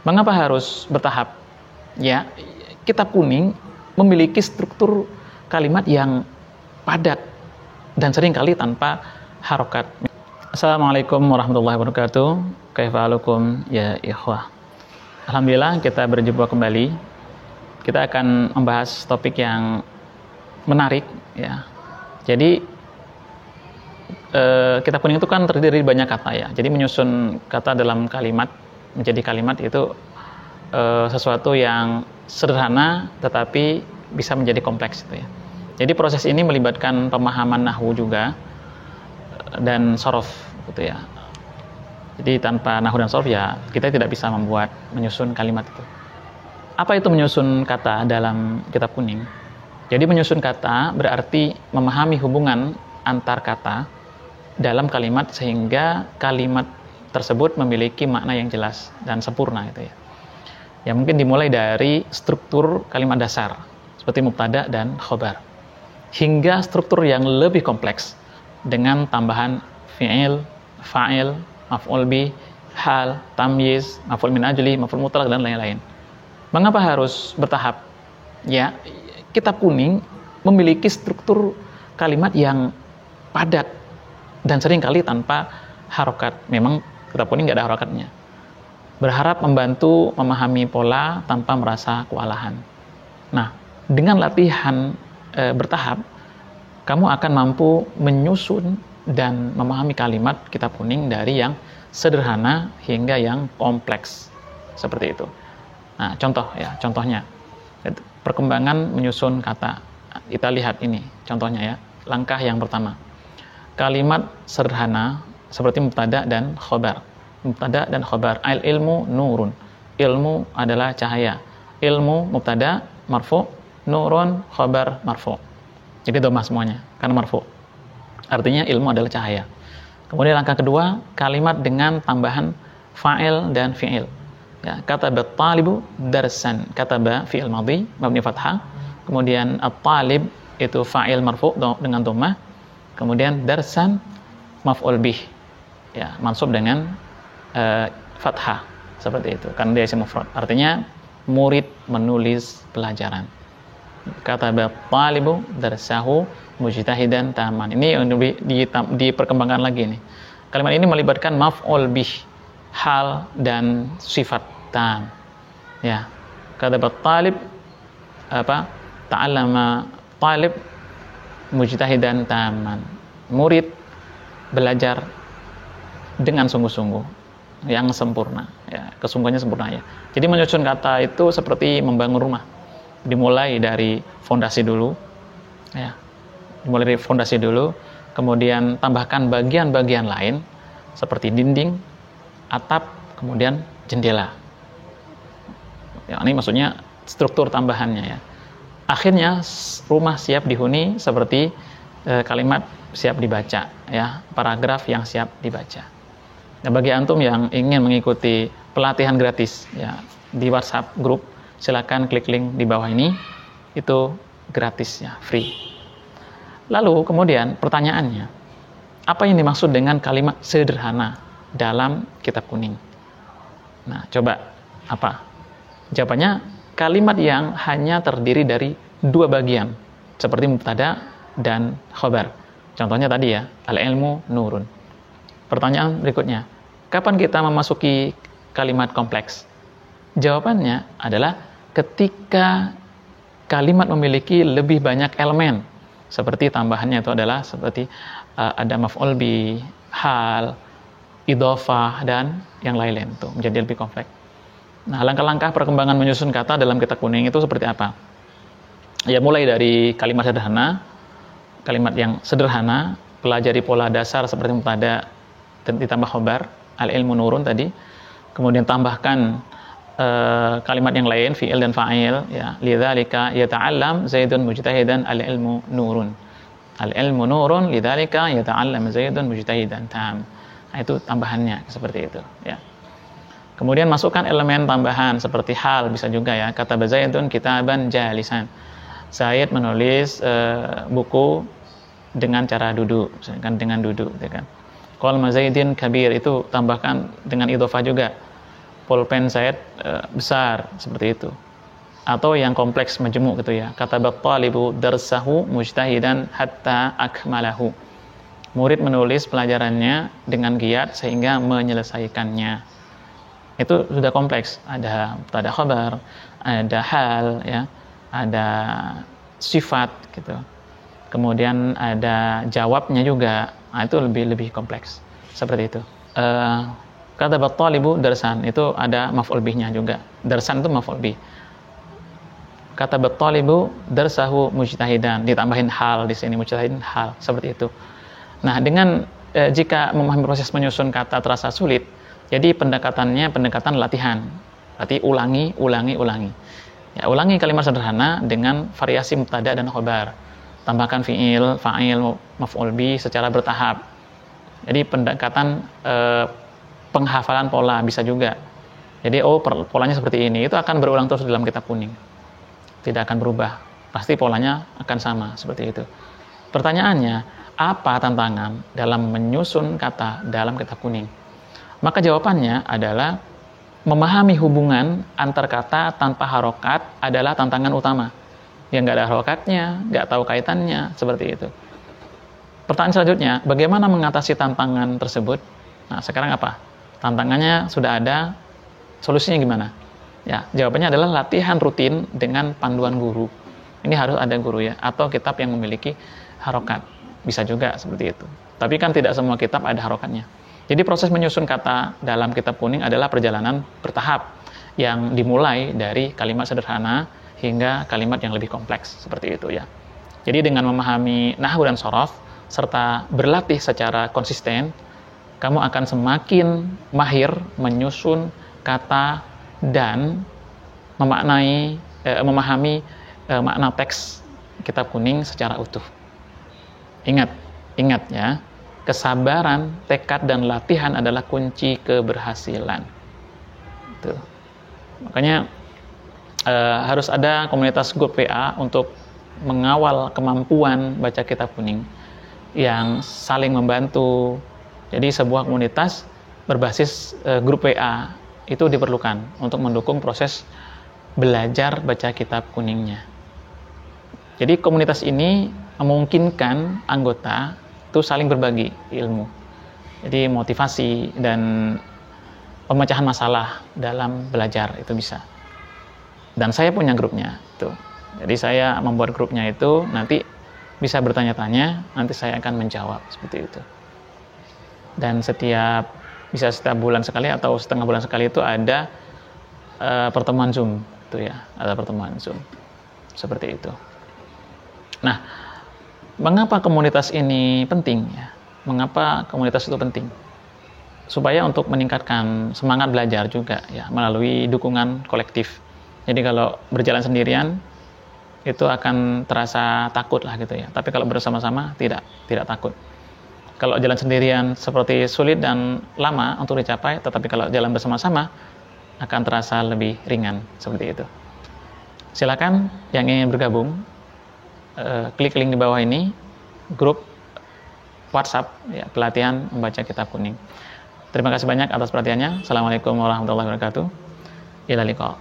Mengapa harus bertahap? Ya, kitab kuning memiliki struktur kalimat yang padat dan seringkali tanpa harokat. Assalamualaikum warahmatullahi wabarakatuh. Kaifahalukum ya ikhwah. Alhamdulillah kita berjumpa kembali. Kita akan membahas topik yang menarik ya. Jadi kitab kuning itu kan terdiri dari banyak kata ya. Jadi menyusun kata dalam kalimat menjadi kalimat itu sesuatu yang sederhana tetapi bisa menjadi kompleks itu ya. Jadi proses ini melibatkan pemahaman nahwu juga dan sorof gitu ya. Jadi tanpa nahwu dan sorof ya kita tidak bisa menyusun kalimat itu. Apa itu menyusun kata dalam kitab kuning? Jadi menyusun kata berarti memahami hubungan antar kata dalam kalimat sehingga kalimat tersebut memiliki makna yang jelas dan sempurna itu ya. Ya mungkin dimulai dari struktur kalimat dasar seperti mubtada dan khobar hingga struktur yang lebih kompleks dengan tambahan fi'il, fa'il, maf'ul bih, hal, tamyiz, maf'ul min ajli, maf'ul mutlaq dan lain-lain. Mengapa harus bertahap? Ya, kitab kuning memiliki struktur kalimat yang padat dan seringkali tanpa harokat. Memang kitab kuning nggak ada harokatnya. Berharap membantu memahami pola tanpa merasa kewalahan. Nah, dengan latihan bertahap, kamu akan mampu menyusun dan memahami kalimat kitab kuning dari yang sederhana hingga yang kompleks. Seperti itu. Nah, contohnya. Perkembangan menyusun kata. Kita lihat ini, contohnya ya. Langkah yang pertama. Kalimat sederhana seperti mubtada dan khobar. Mubtada dan khobar. Al-ilmu nurun. Ilmu adalah cahaya. Ilmu mubtada marfu, nurun khobar marfu. Jadi dhamma semuanya karena marfu. Artinya ilmu adalah cahaya. Kemudian langkah kedua, kalimat dengan tambahan fa'il dan fi'il. Ya, kataba at-talibu darsan. Kataba fi'il madhi mabni fathah. Kemudian at-talib itu fa'il marfu dengan dhammah. Kemudian darsan maf'ul bih. Ya, mansub dengan fathah seperti itu karena dia isim mufrad. Artinya murid menulis pelajaran. Kataba at-talibu darsahu mujtahidan taman. Ini yang diperkembangkan lagi nih. Kalimat ini melibatkan maf'ul bih, hal dan sifat tam. Ya. Kataba at-talib ta'allama talib mujtahidan taman. Murid belajar dengan sungguh-sungguh yang sempurna ya, kesungguhannya sempurna ya. Jadi menyusun kata itu seperti membangun rumah. Dimulai dari fondasi dulu ya. Dimulai dari fondasi dulu, kemudian tambahkan bagian-bagian lain seperti dinding, atap, kemudian jendela. Ya, ini maksudnya struktur tambahannya ya. Akhirnya rumah siap dihuni seperti kalimat siap dibaca ya, paragraf yang siap dibaca. Nah, bagi antum yang ingin mengikuti pelatihan gratis ya di WhatsApp grup, silakan klik link di bawah ini, itu gratis ya, free. Lalu kemudian pertanyaannya, apa yang dimaksud dengan kalimat sederhana dalam kitab kuning? Nah, coba apa? Jawabannya kalimat yang hanya terdiri dari dua bagian seperti mubtada dan khobar. Contohnya tadi ya, al-ilmu nurun. Pertanyaan berikutnya, kapan kita memasuki kalimat kompleks? Jawabannya adalah ketika kalimat memiliki lebih banyak elemen. Seperti tambahannya itu adalah seperti ada maf'ul bi, hal, idhofah dan yang lain-lain itu menjadi lebih kompleks. Nah, langkah-langkah perkembangan menyusun kata dalam kitab kuning itu seperti apa? Ya, mulai dari kalimat sederhana, kalimat yang sederhana, pelajari pola dasar seperti mubtada dan ditambah khobar, al-ilmu nurun tadi. Kemudian tambahkan kalimat yang lain, fi'il dan fa'il ya. Lidzalika yata'allam Zaidun mujtahidan al-ilmu nurun. Al-ilmu nurun lidzalika yata'allam Zaidun mujtahidan tam. Nah, itu tambahannya seperti itu ya. Kemudian masukkan elemen tambahan seperti hal, bisa juga ya. Kata Zaidun kitaban jalisan. Zaid menulis buku dengan cara duduk, misalkan dengan duduk, ya kan. Qal Zaidin kabir, itu tambahkan dengan idhofah juga. pulpen Zaid besar seperti itu. Atau yang kompleks majmu' gitu ya. Katabat talibu darsahu mujtahidan hatta akmalahu. Murid menulis pelajarannya dengan giat sehingga menyelesaikannya. Itu sudah kompleks. Ada mubtada khabar, ada hal ya, ada sifat gitu. Kemudian ada jawabnya juga. Nah, itu lebih kompleks. Seperti itu. Katabat talibu darsan itu ada maf'ul bihnya juga. Darsan itu maf'ul bih. Katabat talibu darsahu mujtahidan, ditambahin hal di sini, mujtahidan hal, seperti itu. Nah, dengan jika memahami proses menyusun kata terasa sulit, jadi pendekatannya pendekatan latihan. Berarti ulangi. Ya, ulangi kalimat sederhana dengan variasi mubtada dan khabar. Tambahkan fiil, fa'il, maf'ul bih secara bertahap. Jadi pendekatan penghafalan pola bisa juga. Jadi polanya seperti ini, itu akan berulang terus dalam kitab kuning. Tidak akan berubah, pasti polanya akan sama seperti itu. Pertanyaannya, apa tantangan dalam menyusun kata dalam kitab kuning? Maka jawabannya adalah memahami hubungan antar kata tanpa harokat adalah tantangan utama. Yang nggak ada harokatnya, nggak tahu kaitannya, seperti itu. Pertanyaan selanjutnya, bagaimana mengatasi tantangan tersebut? Nah, sekarang apa? Tantangannya sudah ada, solusinya gimana? Ya, jawabannya adalah latihan rutin dengan panduan guru. Ini harus ada guru ya, atau kitab yang memiliki harokat. Bisa juga seperti itu. Tapi kan tidak semua kitab ada harokatnya. Jadi proses menyusun kata dalam kitab kuning adalah perjalanan bertahap yang dimulai dari kalimat sederhana hingga kalimat yang lebih kompleks seperti itu ya. Jadi dengan memahami nahwu dan shorof serta berlatih secara konsisten, kamu akan semakin mahir menyusun kata dan memahami makna teks kitab kuning secara utuh. Ingat ya, kesabaran, tekad dan latihan adalah kunci keberhasilan. Tuh. Makanya harus ada komunitas grup WA untuk mengawal kemampuan baca kitab kuning yang saling membantu. Jadi sebuah komunitas berbasis grup WA itu diperlukan untuk mendukung proses belajar baca kitab kuningnya. Jadi komunitas ini memungkinkan anggota itu saling berbagi ilmu. Jadi motivasi dan pemecahan masalah dalam belajar itu bisa. Dan saya punya grupnya tuh. Jadi saya membuat grupnya itu nanti bisa bertanya-tanya, nanti saya akan menjawab seperti itu. Dan bisa setiap bulan sekali atau setengah bulan sekali itu ada pertemuan Zoom itu ya, ada pertemuan Zoom seperti itu. Nah, mengapa komunitas ini penting ya? Mengapa komunitas itu penting? Supaya untuk meningkatkan semangat belajar juga ya, melalui dukungan kolektif. Jadi kalau berjalan sendirian itu akan terasa takut lah gitu ya. Tapi kalau bersama-sama tidak takut. Kalau jalan sendirian seperti sulit dan lama untuk dicapai, tetapi kalau jalan bersama-sama akan terasa lebih ringan seperti itu. Silakan yang ingin bergabung, klik link di bawah ini, grup WhatsApp ya, pelatihan membaca kitab kuning. Terima kasih banyak atas perhatiannya. Assalamualaikum warahmatullahi wabarakatuh. Ila liqa.